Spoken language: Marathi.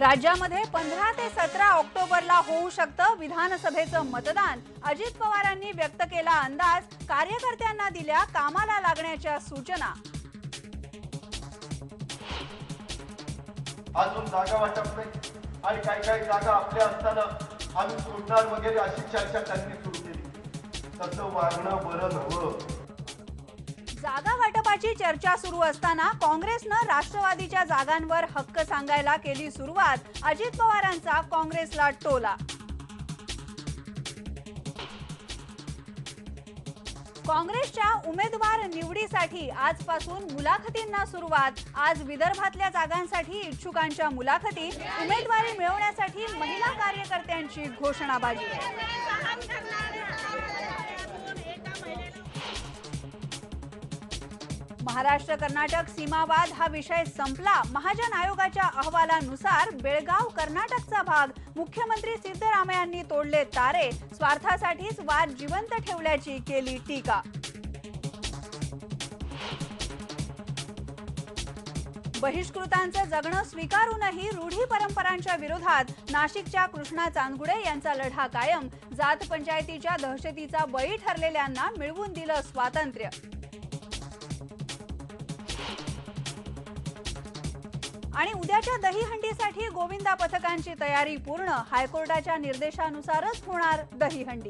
राज्यामध्ये 15 ते 17 ऑक्टोबरला होऊ शकतं विधानसभेचं मतदान। अजित पवारांनी व्यक्त केला अंदाज, कार्यकर्त्यांना दिल्या कामाला लागण्याच्या सूचना। अजून जागा वाटप नाही आणि काही जागा आपल्या असताना आम्ही सोडणार वगैरे अशी चर्चा त्यांनी सुरू केली। तसं वागणं बरं नव्हतं। जागा वाटपाची चर्चा सुरू असताना काँग्रेसनं राष्ट्रवादीच्या जागांवर हक्क सांगायला केली सुरुवात। अजित पवारांचा काँग्रेसला टोला। काँग्रेसच्या उमेदवार निवडीसाठी आजपासून मुलाखतींना सुरुवात। आज विदर्भातल्या जागांसाठी इच्छुकांच्या मुलाखती। उमेदवारी मिळवण्यासाठी महिला कार्यकर्त्यांची घोषणाबाजी। महाराष्ट्र कर्नाटक सीमावाद हा विषय संपला। महाजन आयोगाच्या अहवालानुसार बेळगाव कर्नाटकचा भाग। मुख्यमंत्री सिद्धरामय्यांनी तोडले तारे। स्वार्थासाठीच वाद जिवंत ठेवल्याची केली टीका। बहिष्कृतांचं जगणं स्वीकारूनही रूढी परंपरांच्या विरोधात नाशिकच्या कृष्णा चांदगुडे यांचा लढा कायम। जात पंचायतीच्या दहशतीचा बळी ठरलेल्यांना मिळवून दिलं स्वातंत्र्य। आणि उद्याच्या दहीहंडीसाठी गोविंदा पथकांची तयारी पूर्ण। हायकोर्टाच्या निर्देशानुसारच होणार दहीहंडी।